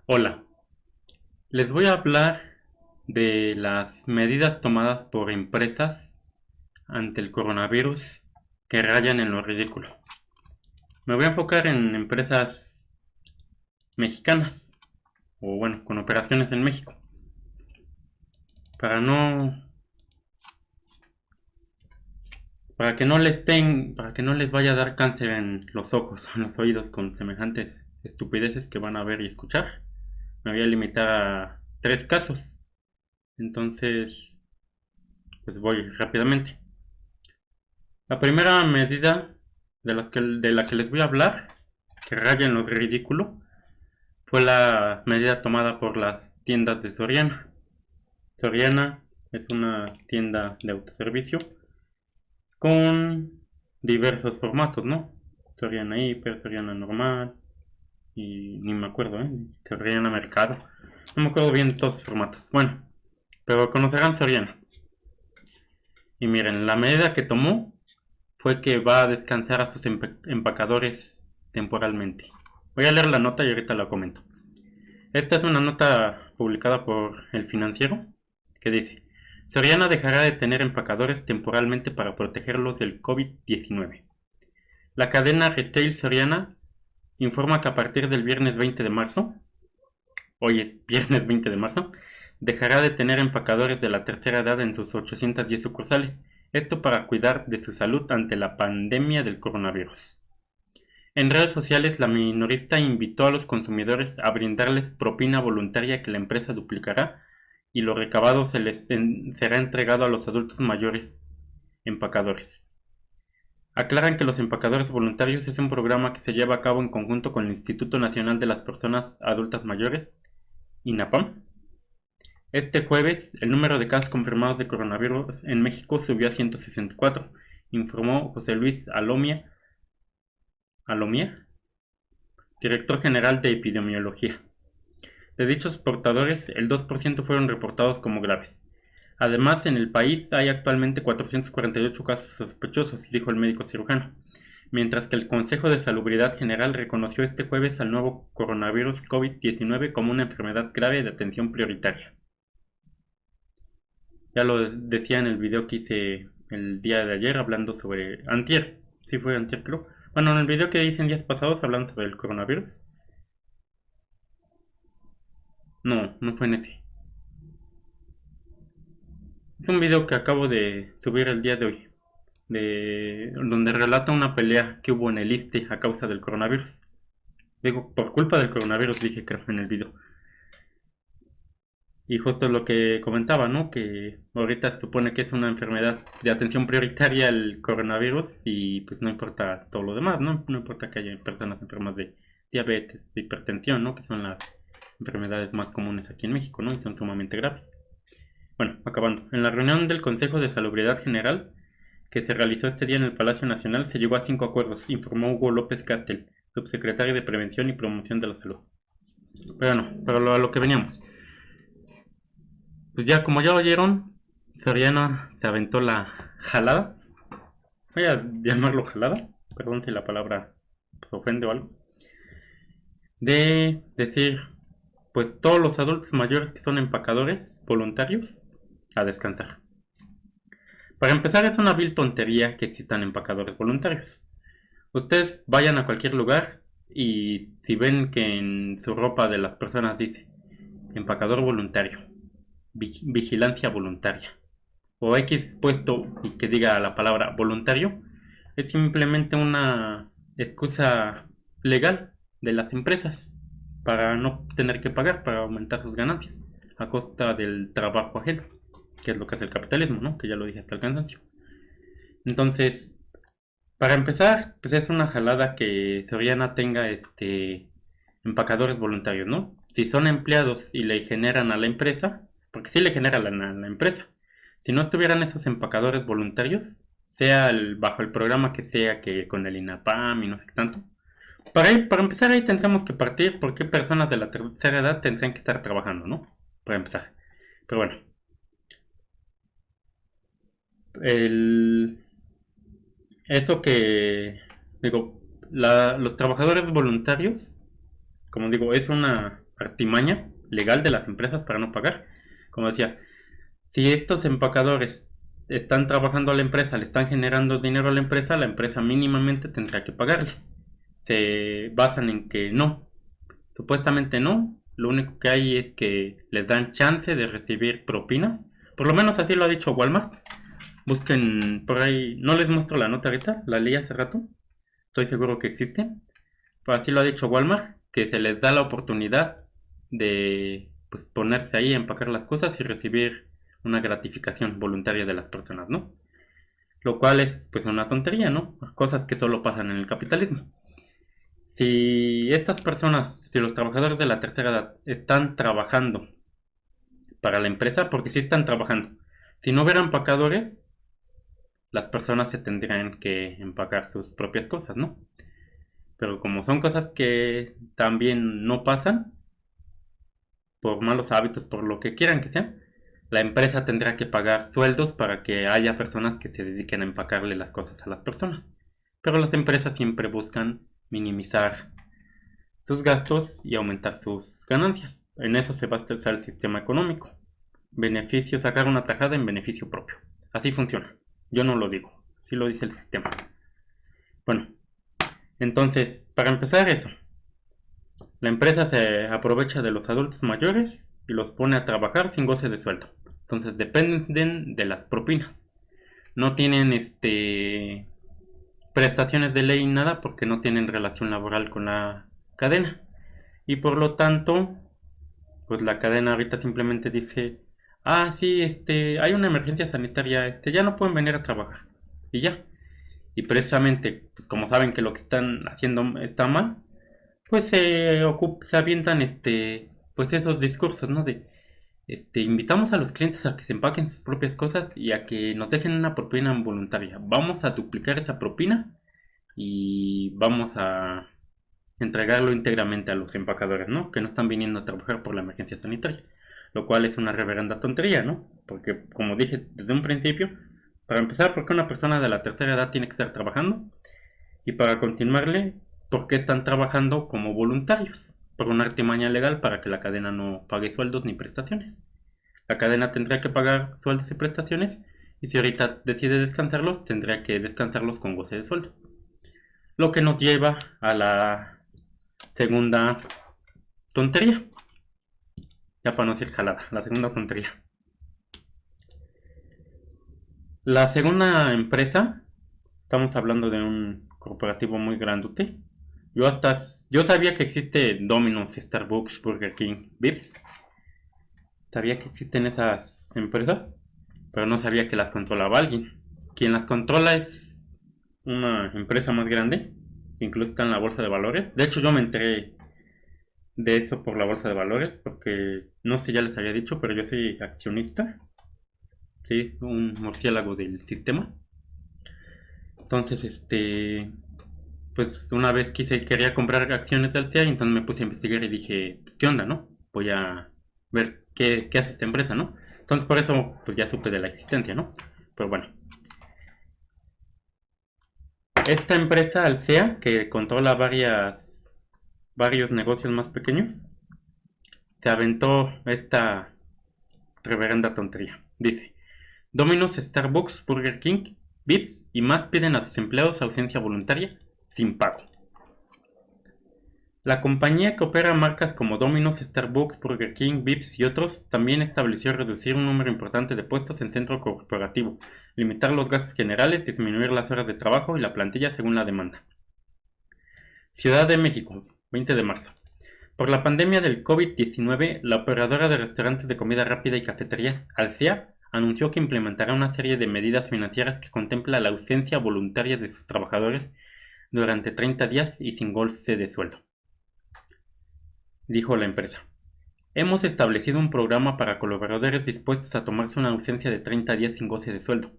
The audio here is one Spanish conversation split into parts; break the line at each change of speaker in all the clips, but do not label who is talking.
Hola, les voy a hablar de las medidas tomadas por empresas ante el coronavirus que rayan en lo ridículo. Me voy a enfocar en empresas mexicanas, o bueno, con operaciones en México, para para que no les vaya a dar cáncer en los ojos o en los oídos con semejantes estupideces que van a ver y escuchar. Me voy a limitar a 3 casos. Entonces, pues voy rápidamente. La primera medida de la que les voy a hablar, que raya en lo ridículo, fue la medida tomada por las tiendas de Soriana. Soriana es una tienda de autoservicio con diversos formatos, ¿no? Soriana Hiper, Soriana Normal y ni me acuerdo, Soriana Mercado. No me acuerdo bien de todos los formatos. Bueno, pero conocerán Soriana. Y miren, la medida que tomó fue que va a descansar a sus empacadores temporalmente. Voy a leer la nota y ahorita la comento. Esta es una nota publicada por El Financiero que dice: Soriana dejará de tener empacadores temporalmente para protegerlos del COVID-19. La cadena retail Soriana informa que a partir del viernes 20 de marzo, hoy es viernes 20 de marzo, dejará de tener empacadores de la tercera edad en sus 810 sucursales. Esto para cuidar de su salud ante la pandemia del coronavirus. En redes sociales, la minorista invitó a los consumidores a brindarles propina voluntaria que la empresa duplicará y lo recabado será entregado a los adultos mayores empacadores. Aclaran que los empacadores voluntarios es un programa que se lleva a cabo en conjunto con el Instituto Nacional de las Personas Adultas Mayores, INAPAM. Este jueves, el número de casos confirmados de coronavirus en México subió a 164, informó José Luis Alomía, director general de epidemiología. De dichos portadores, el 2% fueron reportados como graves. Además, en el país hay actualmente 448 casos sospechosos, dijo el médico cirujano, mientras que el Consejo de Salubridad General reconoció este jueves al nuevo coronavirus COVID-19 como una enfermedad grave de atención prioritaria. Ya lo decía en el video que hice el día de ayer hablando sobre antier, sí fue antier creo. Bueno, en el video que hice en días pasados hablando sobre el coronavirus. No fue en ese. Es un video que acabo de subir el día de hoy, donde relata una pelea que hubo en el ISSSTE a causa del coronavirus. Digo, por culpa del coronavirus, dije creo en el video. Y justo lo que comentaba, ¿no? Que ahorita se supone que es una enfermedad de atención prioritaria el coronavirus y pues no importa todo lo demás, ¿no? No importa que haya personas enfermas de diabetes, de hipertensión, ¿no? Que son las enfermedades más comunes aquí en México, ¿no? Y son sumamente graves. Bueno, acabando. En la reunión del Consejo de Salubridad General que se realizó este día en el Palacio Nacional se llegó a 5 acuerdos, informó Hugo López Gatell, subsecretario de Prevención y Promoción de la Salud. Pero a lo que veníamos. Pues ya, como ya oyeron, Soriana se aventó la jalada. Voy a llamarlo jalada, perdón si la palabra pues, ofende o algo. De decir, pues todos los adultos mayores que son empacadores voluntarios, a descansar. Para empezar, es una vil tontería que existan empacadores voluntarios. Ustedes vayan a cualquier lugar y si ven que en su ropa de las personas dice empacador voluntario, vigilancia voluntaria o X puesto y que diga la palabra voluntario, es simplemente una excusa legal de las empresas para no tener que pagar, para aumentar sus ganancias a costa del trabajo ajeno, que es lo que hace el capitalismo, ¿no? Que ya lo dije hasta el cansancio. Entonces, para empezar, pues es una jalada que Soriana tenga empacadores voluntarios, ¿no? Si son empleados y le generan a la empresa, porque sí le genera a la empresa. Si no estuvieran esos empacadores voluntarios, sea bajo el programa que sea, que con el INAPAM y no sé qué tanto, Para empezar ahí tendremos que partir por qué personas de la tercera edad tendrían que estar trabajando, ¿no? Para empezar. Pero bueno, el, eso que digo, los trabajadores voluntarios, como digo, es una artimaña legal de las empresas para no pagar. Como decía, si estos empacadores están trabajando a la empresa, le están generando dinero a la empresa mínimamente tendrá que pagarles. Se basan en que no, supuestamente no, lo único que hay es que les dan chance de recibir propinas. Por lo menos así lo ha dicho Walmart. Busquen por ahí, no les muestro la nota ahorita, la leí hace rato, estoy seguro que existe. Pero así lo ha dicho Walmart, que se les da la oportunidad de pues, ponerse ahí, empacar las cosas y recibir una gratificación voluntaria de las personas, ¿no? Lo cual es pues una tontería, ¿no? Cosas que solo pasan en el capitalismo. Si estas personas, si los trabajadores de la tercera edad están trabajando para la empresa, porque sí están trabajando, si no hubiera empacadores, las personas se tendrían que empacar sus propias cosas, ¿no? Pero como son cosas que también no pasan, por malos hábitos, por lo que quieran que sea, la empresa tendrá que pagar sueldos para que haya personas que se dediquen a empacarle las cosas a las personas. Pero las empresas siempre buscan minimizar sus gastos y aumentar sus ganancias. En eso se basa el sistema económico. Beneficio, sacar una tajada en beneficio propio. Así funciona. Yo no lo digo, así lo dice el sistema. Bueno, entonces, para empezar eso, la empresa se aprovecha de los adultos mayores y los pone a trabajar sin goce de sueldo. Entonces dependen de las propinas. No tienen prestaciones de ley ni nada porque no tienen relación laboral con la cadena. Y por lo tanto, pues la cadena ahorita simplemente dice, ah, sí, hay una emergencia sanitaria, ya no pueden venir a trabajar. Y ya. Y precisamente, pues como saben que lo que están haciendo está mal, pues se avientan pues esos discursos, ¿no? De invitamos a los clientes a que se empaquen sus propias cosas y a que nos dejen una propina voluntaria. Vamos a duplicar esa propina y vamos a entregarlo íntegramente a los empacadores, ¿no? Que no están viniendo a trabajar por la emergencia sanitaria. Lo cual es una reverenda tontería, ¿no? Porque, como dije desde un principio, para empezar, ¿por qué una persona de la tercera edad tiene que estar trabajando? Y para continuarle, ¿por qué están trabajando como voluntarios? Por una artimaña legal para que la cadena no pague sueldos ni prestaciones. La cadena tendría que pagar sueldos y prestaciones y si ahorita decide descansarlos, tendría que descansarlos con goce de sueldo. Lo que nos lleva a la segunda tontería. Ya para no decir jalada, la segunda tontería. La segunda empresa, estamos hablando de un corporativo muy grandote. Yo sabía que existe Domino's, Starbucks, Burger King, Vips. Sabía que existen esas empresas, pero no sabía que las controlaba alguien. Quien las controla es una empresa más grande, que incluso está en la bolsa de valores. De hecho, yo me enteré de eso por la bolsa de valores, porque no sé, ya les había dicho, pero yo soy accionista. Sí, un murciélago del sistema. Entonces, pues una vez quería comprar acciones de Alsea y entonces me puse a investigar y dije, pues, ¿qué onda, no? Voy a ver qué hace esta empresa, ¿no? Entonces por eso pues ya supe de la existencia, ¿no? Pero bueno. Esta empresa Alsea, que controla varios negocios más pequeños, se aventó esta reverenda tontería. Dice, Domino's, Starbucks, Burger King, Vips y más piden a sus empleados ausencia voluntaria sin pago. La compañía que opera marcas como Domino's, Starbucks, Burger King, Vips y otros también estableció reducir un número importante de puestos en centro corporativo, limitar los gastos generales, disminuir las horas de trabajo y la plantilla según la demanda. Ciudad de México, 20 de marzo. Por la pandemia del COVID-19, la operadora de restaurantes de comida rápida y cafeterías, Alsea, anunció que implementará una serie de medidas financieras que contempla la ausencia voluntaria de sus trabajadores durante 30 días y sin goce de sueldo. Dijo la empresa. Hemos establecido un programa para colaboradores dispuestos a tomarse una ausencia de 30 días sin goce de sueldo,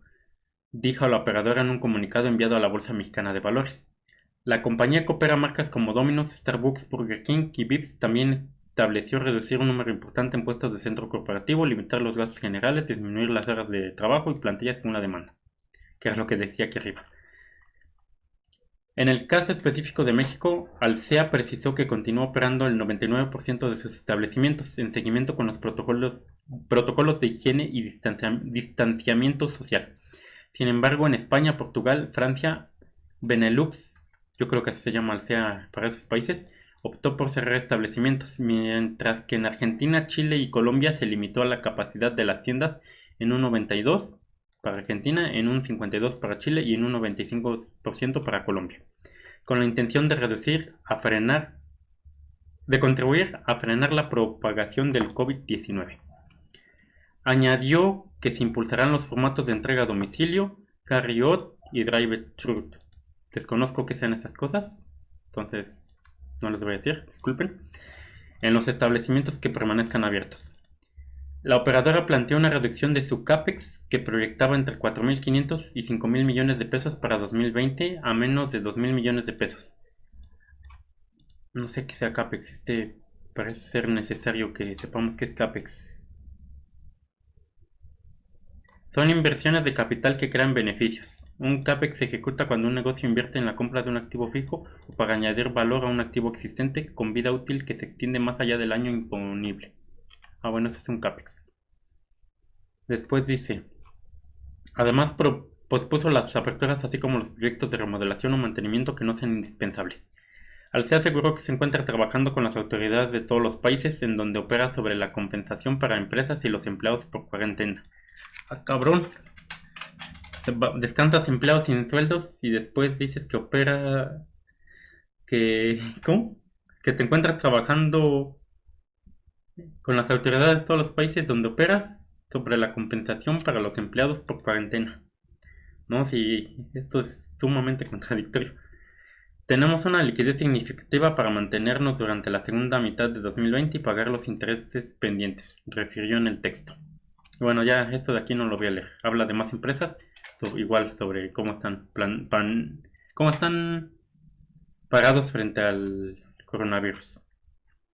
dijo la operadora en un comunicado enviado a la Bolsa Mexicana de Valores. La compañía que opera marcas como Domino's, Starbucks, Burger King y Vips también estableció reducir un número importante en puestos de centro corporativo, limitar los gastos generales, disminuir las horas de trabajo y plantillas según la demanda, que es lo que decía aquí arriba. En el caso específico de México, Alsea precisó que continúa operando el 99% de sus establecimientos en seguimiento con los protocolos de higiene y distanciamiento social. Sin embargo, en España, Portugal, Francia, Benelux, yo creo que así se llama Alsea para esos países, optó por cerrar establecimientos, mientras que en Argentina, Chile y Colombia se limitó a la capacidad de las tiendas en un 92% para Argentina, en un 52% para Chile y en un 95% para Colombia, con la intención de contribuir a frenar la propagación del COVID-19. Añadió que se impulsarán los formatos de entrega a domicilio, carry-out y drive-thru. Desconozco qué sean esas cosas, entonces no les voy a decir, disculpen. En los establecimientos que permanezcan abiertos. La operadora planteó una reducción de su CAPEX que proyectaba entre 4.500 y 5.000 millones de pesos para 2020 a menos de 2.000 millones de pesos. No sé qué sea CAPEX, parece ser necesario que sepamos qué es CAPEX. Son inversiones de capital que crean beneficios. Un CAPEX se ejecuta cuando un negocio invierte en la compra de un activo fijo o para añadir valor a un activo existente con vida útil que se extiende más allá del año imponible. Bueno, eso es un CAPEX. Después dice, además pospuso las aperturas así como los proyectos de remodelación o mantenimiento que no sean indispensables. Alsea aseguró que se encuentra trabajando con las autoridades de todos los países en donde opera sobre la compensación para empresas y los empleados por cuarentena. Cabrón. Descansas empleados sin sueldos y después dices que opera... ¿Cómo? Que te encuentras trabajando con las autoridades de todos los países donde operas sobre la compensación para los empleados por cuarentena. No, sí, esto es sumamente contradictorio. Tenemos una liquidez significativa para mantenernos durante la segunda mitad de 2020 y pagar los intereses pendientes, refirió en el texto. Bueno, ya esto de aquí no lo voy a leer. Habla de más empresas, igual sobre cómo están cómo están parados frente al coronavirus.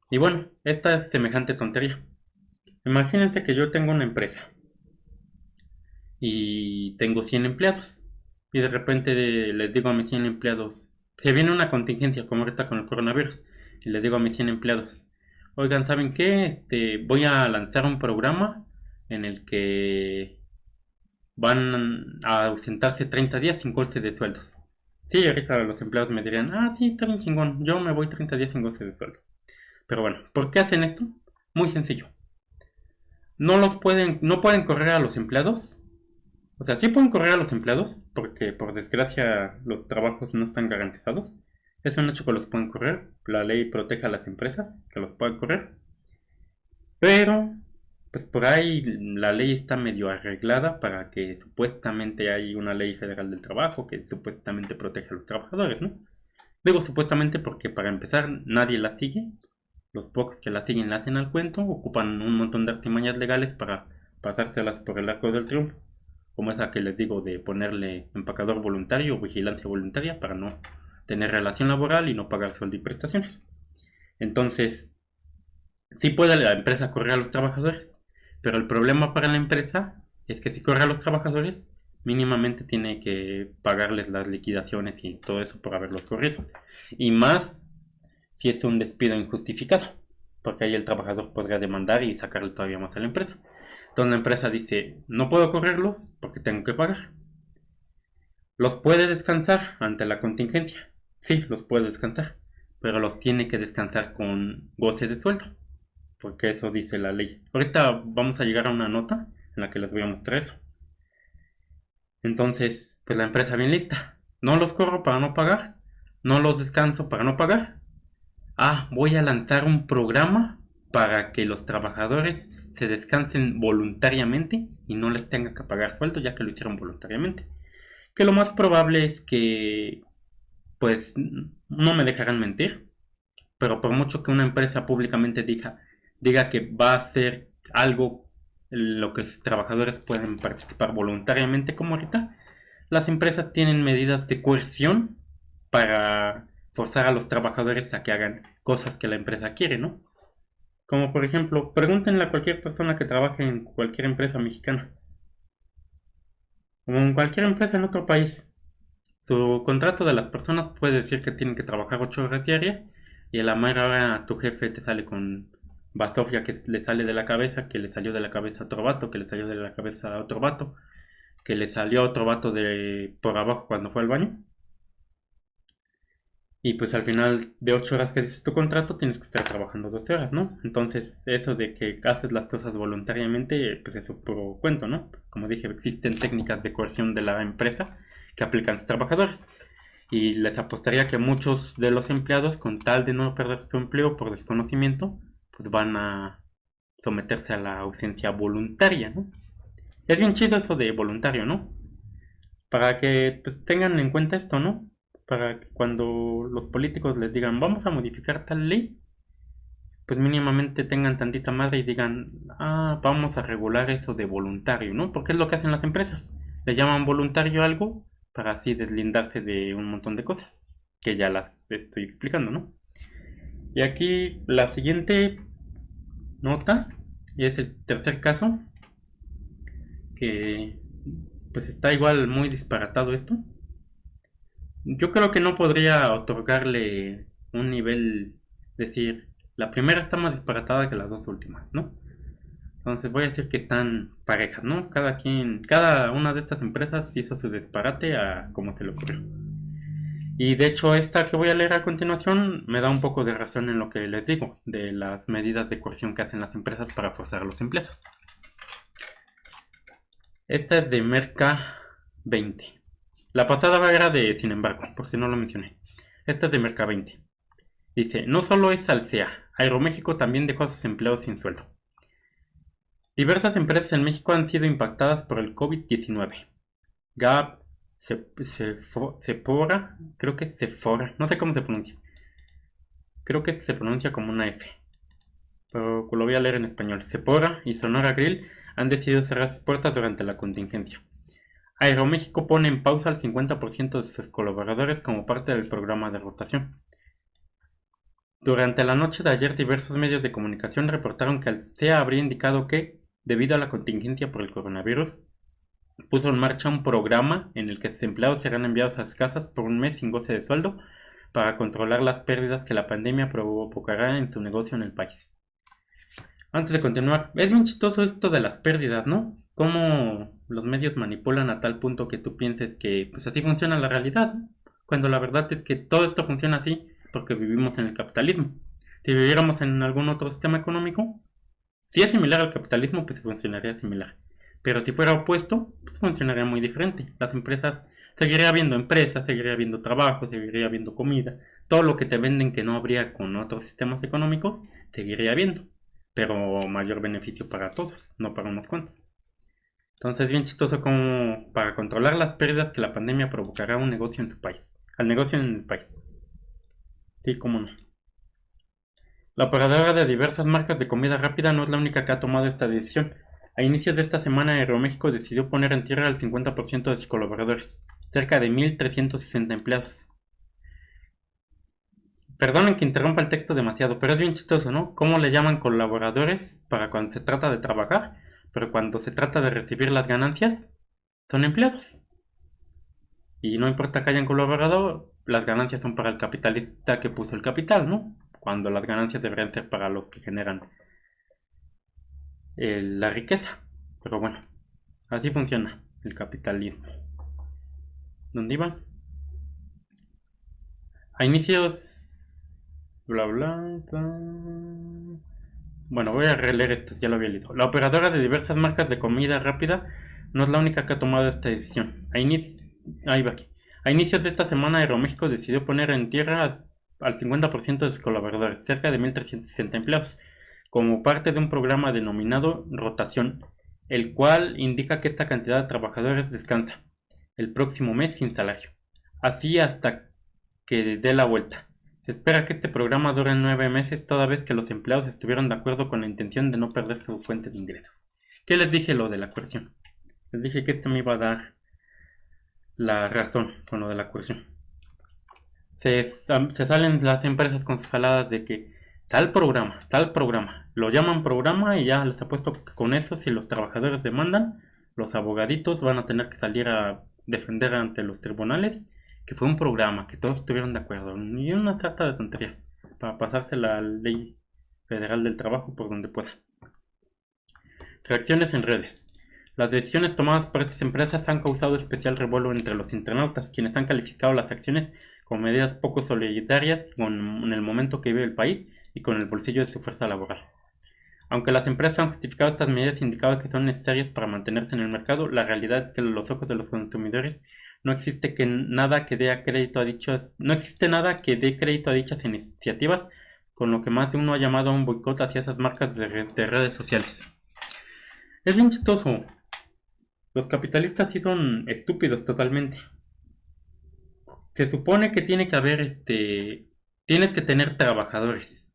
Y bueno, esta es semejante tontería. Imagínense que yo tengo una empresa y tengo 100 empleados y de repente les digo a mis 100 empleados, se viene una contingencia como ahorita con el coronavirus, y les digo a mis 100 empleados, oigan, ¿saben qué? Voy a lanzar un programa en el que van a ausentarse 30 días sin goce de sueldos. Sí, ahorita los empleados me dirían, sí, está bien chingón, yo me voy 30 días sin goce de sueldo. Pero bueno, ¿por qué hacen esto? Muy sencillo. No pueden correr a los empleados. O sea, sí pueden correr a los empleados, porque por desgracia los trabajos no están garantizados. Es un hecho que los pueden correr. La ley protege a las empresas que los puedan correr. Pero, pues por ahí la ley está medio arreglada para que supuestamente hay una ley federal del trabajo que supuestamente protege a los trabajadores, ¿no? Digo supuestamente porque para empezar nadie la sigue. Los pocos que la siguen la hacen al cuento, ocupan un montón de artimañas legales para pasárselas por el arco del triunfo, como esa que les digo de ponerle empacador voluntario o vigilancia voluntaria para no tener relación laboral y no pagar sueldo y prestaciones. Entonces, sí puede la empresa correr a los trabajadores, pero el problema para la empresa es que si corre a los trabajadores, mínimamente tiene que pagarles las liquidaciones y todo eso por haberlos corrido. Y más si es un despido injustificado, porque ahí el trabajador podría demandar y sacarle todavía más a la empresa. Entonces la empresa dice, no puedo correrlos porque tengo que pagar. ¿Los puede descansar ante la contingencia? Sí, los puede descansar, pero los tiene que descansar con goce de sueldo, porque eso dice la ley. Ahorita vamos a llegar a una nota en la que les voy a mostrar eso. Entonces, pues la empresa bien lista. No los corro para no pagar, no los descanso para no pagar. Voy a lanzar un programa para que los trabajadores se descansen voluntariamente y no les tenga que pagar sueldo ya que lo hicieron voluntariamente. Que lo más probable es que, pues, no me dejarán mentir, pero por mucho que una empresa públicamente diga que va a hacer algo en lo que los trabajadores pueden participar voluntariamente como ahorita, las empresas tienen medidas de coerción para forzar a los trabajadores a que hagan cosas que la empresa quiere, ¿no? Como por ejemplo, pregúntenle a cualquier persona que trabaje en cualquier empresa mexicana, o en cualquier empresa en otro país. Su contrato de las personas puede decir que tienen que trabajar 8 horas diarias y a la mera hora tu jefe te sale con basofia que le sale de la cabeza, que le salió de la cabeza a otro vato, que le salió de la cabeza a otro vato, que le salió a otro vato de por abajo cuando fue al baño. Y pues al final de 8 horas que dice tu contrato tienes que estar trabajando 12 horas, ¿no? Entonces eso de que haces las cosas voluntariamente, pues es un puro cuento, ¿no? Como dije, existen técnicas de coerción de la empresa que aplican a los trabajadores. Y les apostaría que muchos de los empleados, con tal de no perder su empleo por desconocimiento, pues van a someterse a la ausencia voluntaria, ¿no? Es bien chido eso de voluntario, ¿no? Para que pues, tengan en cuenta esto, ¿no? Para que cuando los políticos les digan vamos a modificar tal ley, pues mínimamente tengan tantita madre y digan, ah, vamos a regular eso de voluntario, ¿no? Porque es lo que hacen las empresas. Le llaman voluntario algo para así deslindarse de un montón de cosas, que ya las estoy explicando, ¿no? Y aquí la siguiente nota, y es el tercer caso, que pues está igual muy disparatado esto. Yo creo que no podría otorgarle un nivel, decir, la primera está más disparatada que las dos últimas, ¿no? Entonces voy a decir que están parejas, ¿no? Cada una de estas empresas hizo su disparate a como se le ocurrió. Y de hecho esta que voy a leer a continuación me da un poco de razón en lo que les digo, de las medidas de coerción que hacen las empresas para forzar a los empleados. Esta es de Merca 20. La pasada era de Sin embargo, por si no lo mencioné. Esta es de Merca 20. Dice, no solo es Alsea, Aeroméxico también dejó a sus empleados sin sueldo. Diversas empresas en México han sido impactadas por el COVID-19. Gap, Sephora, creo que es Sephora, no sé cómo se pronuncia. Creo que se pronuncia como una F, pero lo voy a leer en español. Sephora y Sonora Grill han decidido cerrar sus puertas durante la contingencia. Aeroméxico pone en pausa al 50% de sus colaboradores como parte del programa de rotación. Durante la noche de ayer, diversos medios de comunicación reportaron que Alsea habría indicado que, debido a la contingencia por el coronavirus, puso en marcha un programa en el que sus empleados serán enviados a sus casas por un mes sin goce de sueldo para controlar las pérdidas que la pandemia provocará en su negocio en el país. Antes de continuar, es bien chistoso esto de las pérdidas, ¿no? Cómo los medios manipulan a tal punto que tú pienses que pues así funciona la realidad, ¿no? Cuando la verdad es que todo esto funciona así porque vivimos en el capitalismo. Si viviéramos en algún otro sistema económico, si es similar al capitalismo, pues funcionaría similar. Pero si fuera opuesto, pues funcionaría muy diferente. Las empresas, seguiría habiendo empresas, seguiría habiendo trabajo, seguiría habiendo comida. Todo lo que te venden que no habría con otros sistemas económicos, seguiría habiendo. Pero mayor beneficio para todos, no para unos cuantos. Entonces es bien chistoso como para controlar las pérdidas que la pandemia provocará a un negocio en tu país. Al negocio en el país. Sí, cómo no. La operadora de diversas marcas de comida rápida no es la única que ha tomado esta decisión. A inicios de esta semana, Aeroméxico decidió poner en tierra al 50% de sus colaboradores, cerca de 1,360 empleados. Perdonen que interrumpa el texto demasiado, pero es bien chistoso, ¿no? Cómo le llaman colaboradores para cuando se trata de trabajar, pero cuando se trata de recibir las ganancias, son empleados. Y no importa que hayan colaborado, las ganancias son para el capitalista que puso el capital, ¿no? Cuando las ganancias deberían ser para los que generan la riqueza. Pero bueno, así funciona el capitalismo. ¿Dónde iba? A inicios... Bla, bla, bla. Bueno, voy a releer esto, ya lo había leído. La operadora de diversas marcas de comida rápida no es la única que ha tomado esta decisión. Ahí va aquí. A inicios de esta semana, Aeroméxico decidió poner en tierra al 50% de sus colaboradores, cerca de 1,360 empleados, como parte de un programa denominado Rotación, el cual indica que esta cantidad de trabajadores descansa el próximo mes sin salario, así hasta que dé la vuelta. Se espera que este programa dure 9 meses, toda vez que los empleados estuvieron de acuerdo con la intención de no perder su fuente de ingresos. ¿Qué les dije lo de la coerción? Les dije que esto me iba a dar la razón con lo de la coerción. se salen las empresas con sus jaladas de que tal programa, lo llaman programa y ya les apuesto que con eso, si los trabajadores demandan, los abogaditos van a tener que salir a defender ante los tribunales que fue un programa, que todos estuvieron de acuerdo, y una trata de tonterías para pasarse la ley federal del trabajo por donde pueda. Reacciones en redes. Las decisiones tomadas por estas empresas han causado especial revuelo entre los internautas, quienes han calificado las acciones como medidas poco solidarias con el momento que vive el país y con el bolsillo de su fuerza laboral. Aunque las empresas han justificado estas medidas indicando que son necesarias para mantenerse en el mercado, la realidad es que a los ojos de los consumidores no existe nada que dé crédito a dichas iniciativas, con lo que más de uno ha llamado a un boicot hacia esas marcas de redes sociales. Es bien chistoso. Los capitalistas sí son estúpidos totalmente. Se supone que tiene que haber tienes que tener trabajadores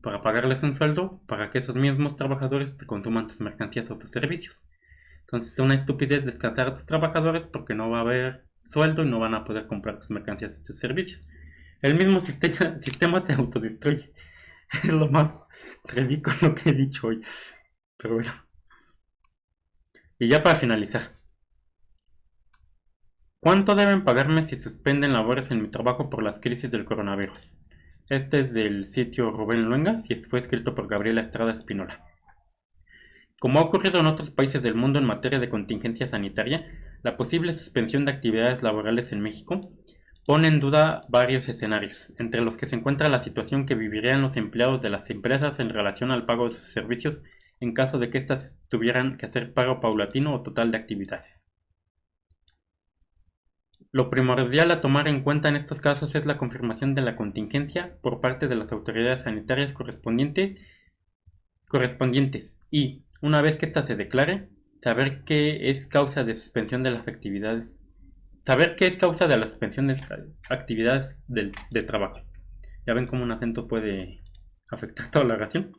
para pagarles un sueldo para que esos mismos trabajadores te consuman tus mercancías o tus servicios. Entonces es una estupidez descansar a tus trabajadores porque no va a haber sueldo y no van a poder comprar tus mercancías y tus servicios. El mismo sistema se autodestruye. Es lo más ridículo que he dicho hoy. Pero bueno. Y ya para finalizar. ¿Cuánto deben pagarme si suspenden labores en mi trabajo por las crisis del coronavirus? Este es del sitio Rubén Luengas y fue escrito por Gabriela Estrada Espinola. Como ha ocurrido en otros países del mundo en materia de contingencia sanitaria, la posible suspensión de actividades laborales en México pone en duda varios escenarios, entre los que se encuentra la situación que vivirían los empleados de las empresas en relación al pago de sus servicios en caso de que éstas tuvieran que hacer pago paulatino o total de actividades. Lo primordial a tomar en cuenta en estos casos es la confirmación de la contingencia por parte de las autoridades sanitarias correspondientes y, una vez que ésta se declare, saber qué es causa de suspensión de las actividades de trabajo. Ya ven cómo un acento puede afectar toda la oración.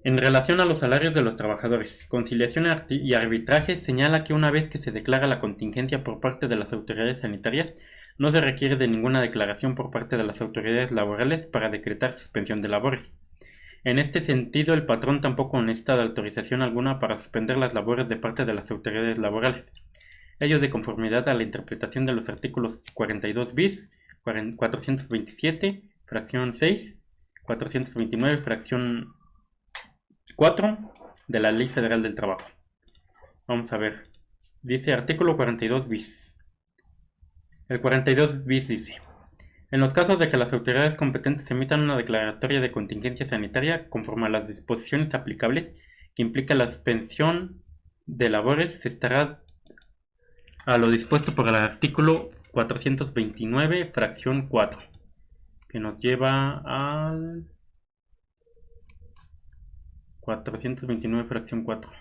En relación a los salarios de los trabajadores, Conciliación y Arbitraje señala que una vez que se declara la contingencia por parte de las autoridades sanitarias, no se requiere de ninguna declaración por parte de las autoridades laborales para decretar suspensión de labores. En este sentido, el patrón tampoco necesita de autorización alguna para suspender las labores de parte de las autoridades laborales. Ello de conformidad a la interpretación de los artículos 42 bis, 427, fracción 6, 429, fracción 4 de la Ley Federal del Trabajo. Vamos a ver. Dice artículo 42 bis. El 42 bis dice: en los casos de que las autoridades competentes emitan una declaratoria de contingencia sanitaria conforme a las disposiciones aplicables que implica la suspensión de labores, se estará a lo dispuesto por el artículo 429, fracción 4, que nos lleva al 429, fracción 4.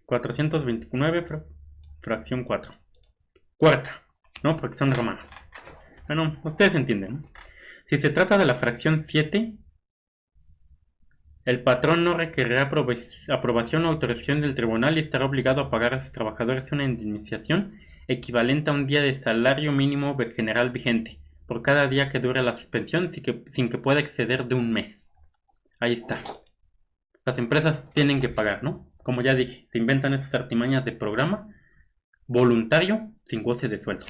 429, fracción 4. Cuarta, ¿no? Porque son romanas. Bueno, ustedes entienden, ¿no? Si se trata de la fracción 7, el patrón no requerirá aprobación o autorización del tribunal y estará obligado a pagar a sus trabajadores una indemnización equivalente a un día de salario mínimo general vigente por cada día que dure la suspensión sin que pueda exceder de un mes. Ahí está. Las empresas tienen que pagar, ¿no? Como ya dije, se inventan esas artimañas de programa voluntario sin goce de sueldo.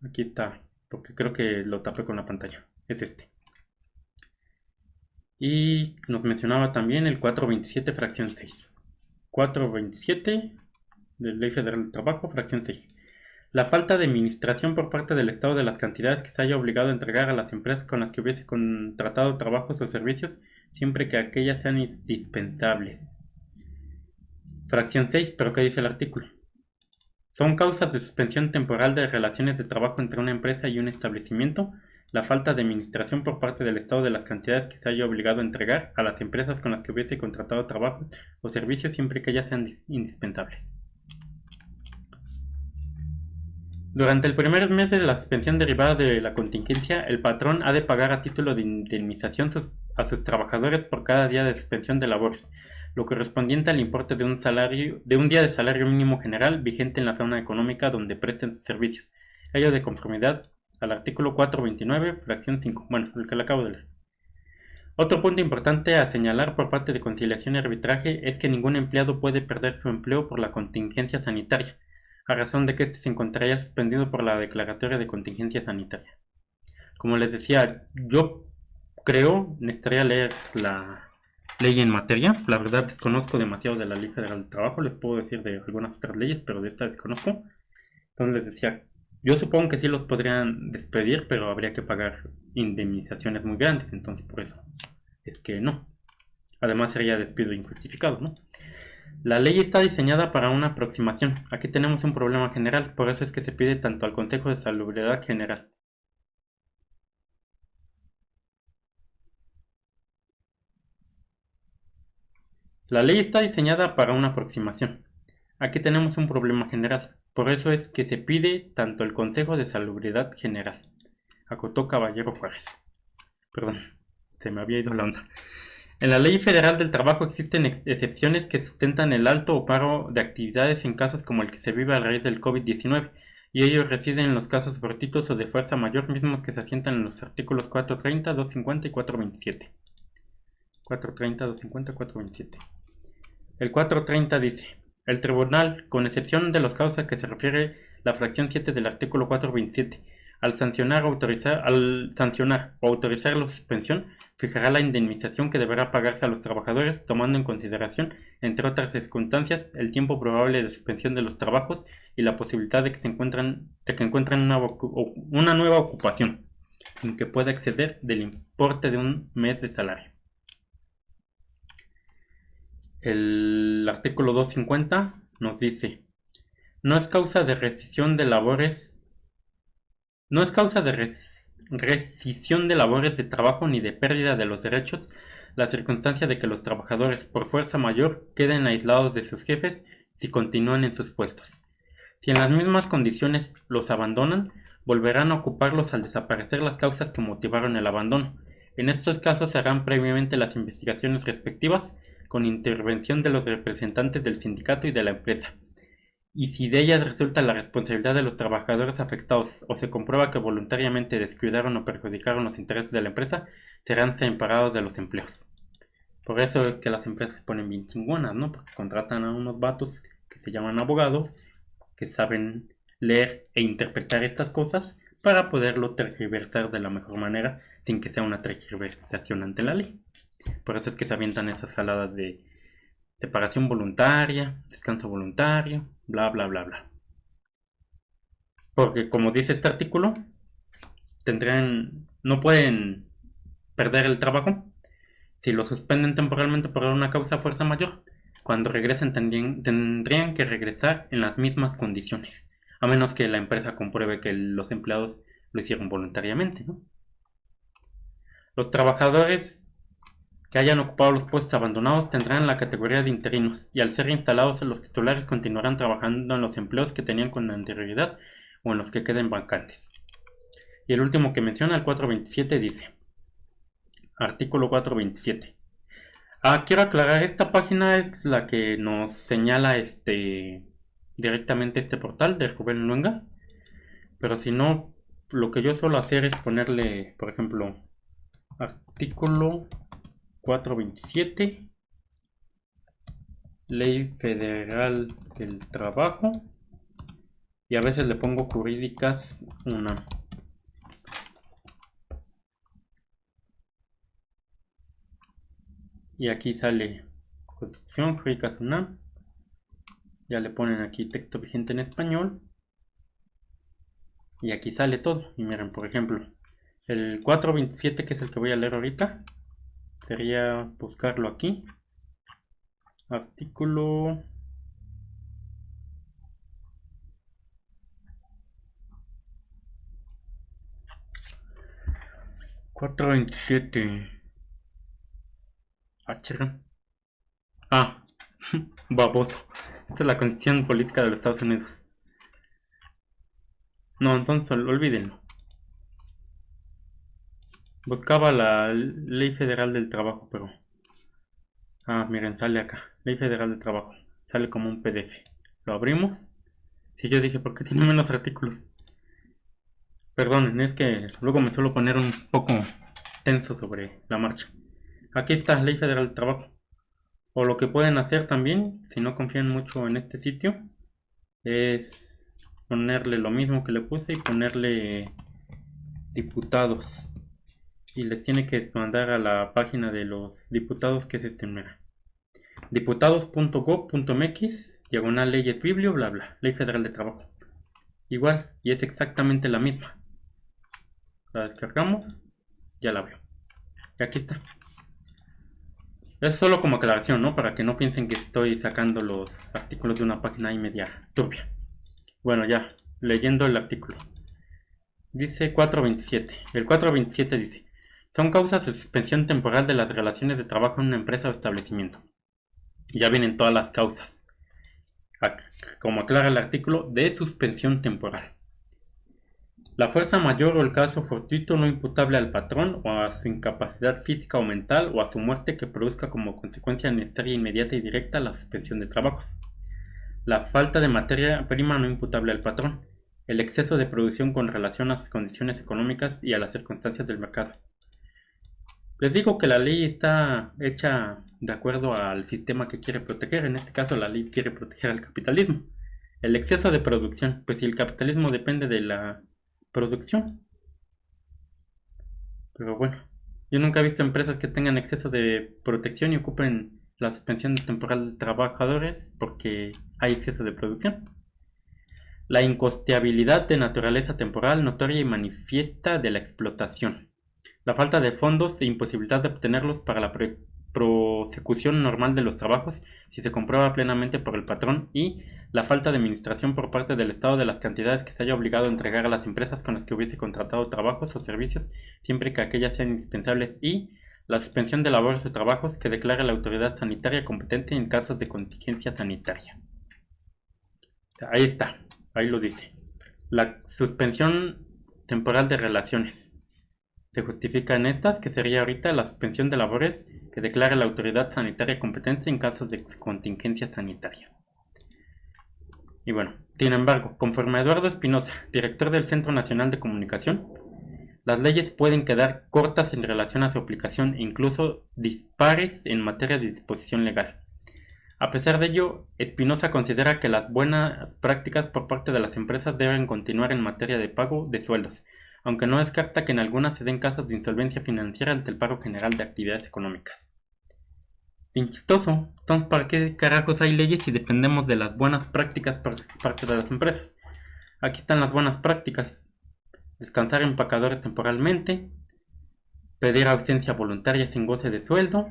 Aquí está, porque creo que lo tapé con la pantalla. Es este. Y nos mencionaba también el 427, fracción 6. 427 de Ley Federal del Trabajo, fracción 6. La falta de administración por parte del Estado de las cantidades que se haya obligado a entregar a las empresas con las que hubiese contratado trabajos o servicios, siempre que aquellas sean indispensables. Fracción 6, ¿pero qué dice el artículo? Son causas de suspensión temporal de relaciones de trabajo entre una empresa y un establecimiento la falta de administración por parte del Estado de las cantidades que se haya obligado a entregar a las empresas con las que hubiese contratado trabajos o servicios, siempre que ellas sean indispensables. Durante el primer mes de la suspensión derivada de la contingencia, el patrón ha de pagar a título de indemnización a sus trabajadores por cada día de suspensión de labores, lo correspondiente al importe de un día de salario mínimo general vigente en la zona económica donde presten sus servicios. Ello de conformidad al artículo 429, fracción 5. Bueno, el que le acabo de leer. Otro punto importante a señalar por parte de Conciliación y Arbitraje es que ningún empleado puede perder su empleo por la contingencia sanitaria, a razón de que éste se encontraría suspendido por la declaratoria de contingencia sanitaria. Como les decía, yo creo, necesitaría leer la ley en materia. La verdad desconozco demasiado de la Ley Federal del Trabajo, les puedo decir de algunas otras leyes, pero de esta desconozco. Entonces les decía, yo supongo que sí los podrían despedir, pero habría que pagar indemnizaciones muy grandes, entonces por eso es que no. Además sería despido injustificado, ¿no? La ley está diseñada para una aproximación. Aquí tenemos un problema general, por eso es que se pide tanto al Consejo de Salubridad General. La ley está diseñada para una aproximación. Aquí tenemos un problema general, por eso es que se pide tanto el Consejo de Salubridad General. Acotó Caballero Juárez. Perdón, se me había ido la onda. En la Ley Federal del Trabajo existen excepciones que sustentan el alto o paro de actividades en casos como el que se vive a raíz del COVID-19, y ellos residen en los casos fortuitos o de fuerza mayor mismos que se asientan en los artículos 430, 250 y 427. 430, 250, 427. El 430 dice: el tribunal, con excepción de los casos a que se refiere la fracción 7 del artículo 427, al sancionar o autorizar la suspensión, fijará la indemnización que deberá pagarse a los trabajadores, tomando en consideración, entre otras circunstancias, el tiempo probable de suspensión de los trabajos y la posibilidad de que encuentren una nueva ocupación, sin que pueda exceder del importe de un mes de salario. El artículo 250 nos dice: no es causa de rescisión de labores de trabajo ni de pérdida de los derechos la circunstancia de que los trabajadores por fuerza mayor queden aislados de sus jefes si continúan en sus puestos. Si en las mismas condiciones los abandonan, volverán a ocuparlos al desaparecer las causas que motivaron el abandono. En estos casos se harán previamente las investigaciones respectivas con intervención de los representantes del sindicato y de la empresa. Y si de ellas resulta la responsabilidad de los trabajadores afectados o se comprueba que voluntariamente descuidaron o perjudicaron los intereses de la empresa, serán separados de los empleos. Por eso es que las empresas se ponen bien chingonas, ¿no? Porque contratan a unos vatos que se llaman abogados, que saben leer e interpretar estas cosas para poderlo tergiversar de la mejor manera sin que sea una tergiversación ante la ley. Por eso es que se avientan esas jaladas de separación voluntaria, descanso voluntario, bla bla bla bla. Porque como dice este artículo, no pueden perder el trabajo si lo suspenden temporalmente por una causa fuerza mayor. Cuando regresen tendrían que regresar en las mismas condiciones, a menos que la empresa compruebe que los empleados lo hicieron voluntariamente, ¿no? Los trabajadores que hayan ocupado los puestos abandonados tendrán la categoría de interinos, y al ser instalados los titulares continuarán trabajando en los empleos que tenían con anterioridad o en los que queden vacantes. Y el último que menciona, el 427, dice: artículo 427. Quiero aclarar, esta página es la que nos señala directamente este portal de Rubén Luengas, pero si no, lo que yo suelo hacer es ponerle, por ejemplo, artículo 427, Ley Federal del Trabajo, y a veces le pongo jurídicas UNAM. Y aquí sale Constitución, jurídicas UNAM. Ya le ponen aquí texto vigente en español. Y aquí sale todo. Y miren, por ejemplo, el 427, que es el que voy a leer ahorita, sería buscarlo aquí. Artículo 427. Baboso. Esta es la Constitución Política de los Estados Unidos. No, entonces olvídenlo. Buscaba la Ley Federal del Trabajo, pero Ah, miren, sale acá. Ley Federal del Trabajo. Sale como un PDF. Lo abrimos. Si yo dije, ¿por qué tiene menos artículos? Perdonen, es que luego me suelo poner un poco tenso sobre la marcha. Aquí está, Ley Federal del Trabajo. O lo que pueden hacer también, si no confían mucho en este sitio, es ponerle lo mismo que le puse y ponerle diputados. Y les tiene que mandar a la página de los diputados, que es este, mira. Diputados.gov.mx, diagonal leyes biblio, bla bla, Ley Federal de Trabajo. Igual, y es exactamente la misma. La descargamos, ya la veo. Y aquí está. Es solo como aclaración, ¿no? Para que no piensen que estoy sacando los artículos de una página ahí media turbia. Bueno, ya, leyendo el artículo. Dice 427. El 427 dice: son causas de suspensión temporal de las relaciones de trabajo en una empresa o establecimiento. Y ya vienen todas las causas. Como aclara el artículo, de suspensión temporal. La fuerza mayor o el caso fortuito no imputable al patrón o a su incapacidad física o mental o a su muerte que produzca como consecuencia necesaria, inmediata y directa la suspensión de trabajos. La falta de materia prima no imputable al patrón. El exceso de producción con relación a sus condiciones económicas y a las circunstancias del mercado. Les digo que la ley está hecha de acuerdo al sistema que quiere proteger. En este caso la ley quiere proteger al capitalismo. El exceso de producción, pues si el capitalismo depende de la producción. Pero bueno, yo nunca he visto empresas que tengan exceso de protección y ocupen la suspensión temporal de trabajadores porque hay exceso de producción. La incosteabilidad de naturaleza temporal, notoria y manifiesta de la explotación. La falta de fondos e imposibilidad de obtenerlos para la prosecución normal de los trabajos si se comprueba plenamente por el patrón, y la falta de administración por parte del Estado de las cantidades que se haya obligado a entregar a las empresas con las que hubiese contratado trabajos o servicios, siempre que aquellas sean indispensables, y la suspensión de labores o trabajos que declare la autoridad sanitaria competente en casos de contingencia sanitaria. Ahí está, ahí lo dice. La suspensión temporal de relaciones se justifica en estas, que sería ahorita la suspensión de labores que declara la autoridad sanitaria competente en casos de contingencia sanitaria. Y bueno, sin embargo, conforme a Eduardo Espinosa, director del Centro Nacional de Comunicación, las leyes pueden quedar cortas en relación a su aplicación e incluso dispares en materia de disposición legal. A pesar de ello, Espinosa considera que las buenas prácticas por parte de las empresas deben continuar en materia de pago de sueldos, aunque no descarta que en algunas se den casos de insolvencia financiera ante el paro general de actividades económicas. Bien chistoso. Entonces, ¿para qué carajos hay leyes si dependemos de las buenas prácticas por parte de las empresas? Aquí están las buenas prácticas: descansar empacadores temporalmente, pedir ausencia voluntaria sin goce de sueldo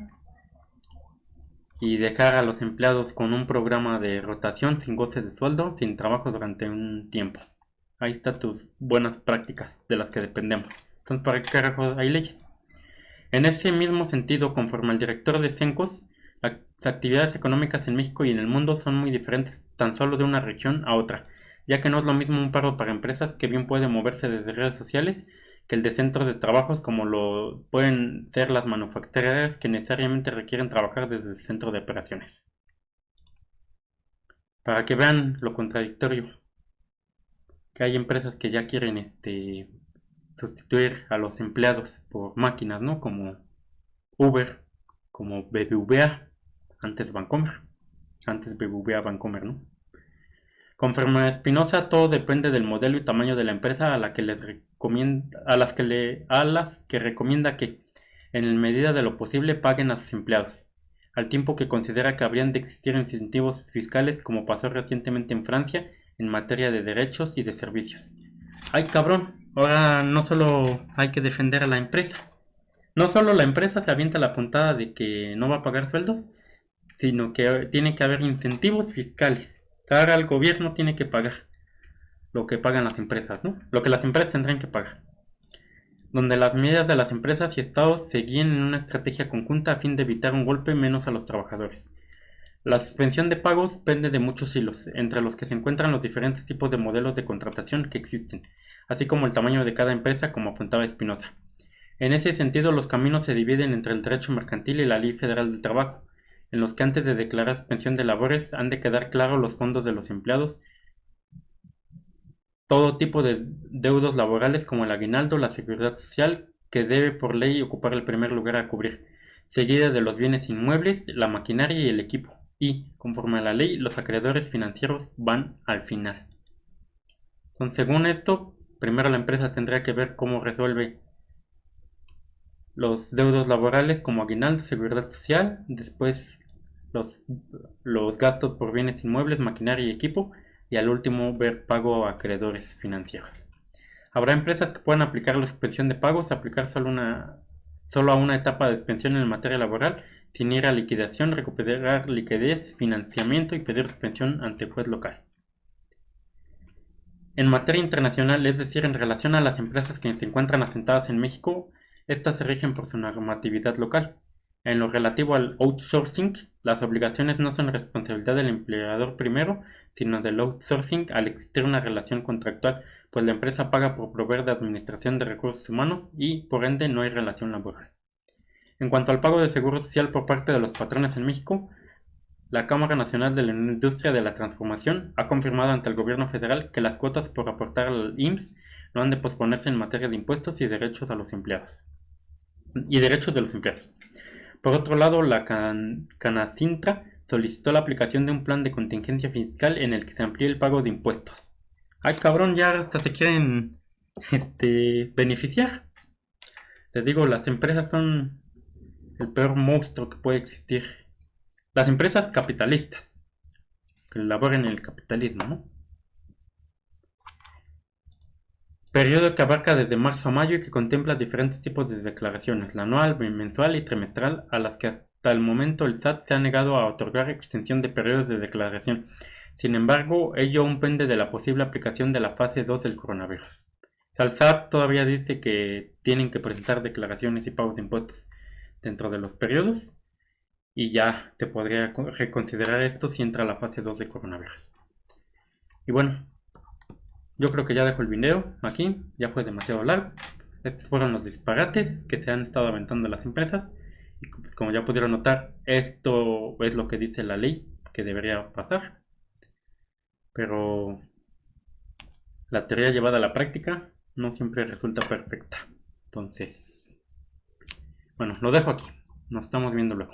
y dejar a los empleados con un programa de rotación sin goce de sueldo, sin trabajo durante un tiempo. Ahí están tus buenas prácticas de las que dependemos. Entonces, ¿para qué carajo hay leyes? En ese mismo sentido, conforme al director de CENCOS, las actividades económicas en México y en el mundo son muy diferentes tan solo de una región a otra, ya que no es lo mismo un paro para empresas que bien puede moverse desde redes sociales que el de centros de trabajos, como lo pueden ser las manufactureras que necesariamente requieren trabajar desde el centro de operaciones. Para que vean lo contradictorio, que hay empresas que ya quieren sustituir a los empleados por máquinas, ¿no? Como Uber, como BBVA, antes Bancomer, antes BBVA Bancomer, ¿no? Conforme a Espinosa, todo depende del modelo y tamaño de la empresa a las que recomienda que, en medida de lo posible, paguen a sus empleados, al tiempo que considera que habrían de existir incentivos fiscales, como pasó recientemente en Francia, en materia de derechos y de servicios. ¡Ay, cabrón! Ahora no solo hay que defender a la empresa, no solo la empresa se avienta la puntada de que no va a pagar sueldos, sino que tiene que haber incentivos fiscales. Ahora el gobierno tiene que pagar lo que pagan las empresas, ¿no? Lo que las empresas tendrán que pagar. Donde las medidas de las empresas y estados se guíen en una estrategia conjunta a fin de evitar un golpe menos a los trabajadores. La suspensión de pagos pende de muchos hilos, entre los que se encuentran los diferentes tipos de modelos de contratación que existen, así como el tamaño de cada empresa, como apuntaba Espinosa. En ese sentido, los caminos se dividen entre el derecho mercantil y la Ley Federal del Trabajo. en los que antes de declarar suspensión de labores han de quedar claros los fondos de los empleados, todo tipo de deudos laborales como el aguinaldo, la seguridad social, que debe por ley ocupar el primer lugar a cubrir, seguida de los bienes inmuebles, la maquinaria y el equipo, y, conforme a la ley, los acreedores financieros van al final. Entonces, según esto, primero la empresa tendrá que ver cómo resuelve los deudos laborales como aguinaldo, seguridad social, después los gastos por bienes inmuebles, maquinaria y equipo, y al último ver pago a acreedores financieros. Habrá empresas que puedan aplicar la suspensión de pagos, aplicar solo a una etapa de suspensión en materia laboral, sin ir a liquidación, recuperar liquidez, financiamiento y pedir suspensión ante juez local. En materia internacional, es decir, en relación a las empresas que se encuentran asentadas en México, estas se rigen por su normatividad local. En lo relativo al outsourcing, las obligaciones no son responsabilidad del empleador primero, sino del outsourcing al existir una relación contractual, pues la empresa paga por proveer de administración de recursos humanos y, por ende, no hay relación laboral. En cuanto al pago de seguro social por parte de los patrones en México, la Cámara Nacional de la Industria de la Transformación ha confirmado ante el gobierno federal que las cuotas por aportar al IMSS no han de posponerse en materia de impuestos y derechos de los empleados. Por otro lado, la Canacintra solicitó la aplicación de un plan de contingencia fiscal en el que se amplíe el pago de impuestos. Ay, cabrón, ya hasta se quieren beneficiar. Les digo, las empresas son el peor monstruo que puede existir. Las empresas capitalistas que laboran en el capitalismo, ¿no? Periodo que abarca desde marzo a mayo y que contempla diferentes tipos de declaraciones, la anual, mensual y trimestral, a las que hasta el momento el SAT se ha negado a otorgar extensión de periodos de declaración. Sin embargo, ello aún pende de la posible aplicación de la fase 2 del coronavirus. O sea, el SAT todavía dice que tienen que presentar declaraciones y pagos de impuestos dentro de los periodos, y ya se podría reconsiderar esto si entra la fase 2 de coronavirus. Y bueno, yo creo que ya dejo el video aquí, ya fue demasiado largo. Estos fueron los disparates que se han estado aventando las empresas. Y como ya pudieron notar, esto es lo que dice la ley que debería pasar. Pero la teoría llevada a la práctica no siempre resulta perfecta. Entonces, bueno, lo dejo aquí. Nos estamos viendo luego.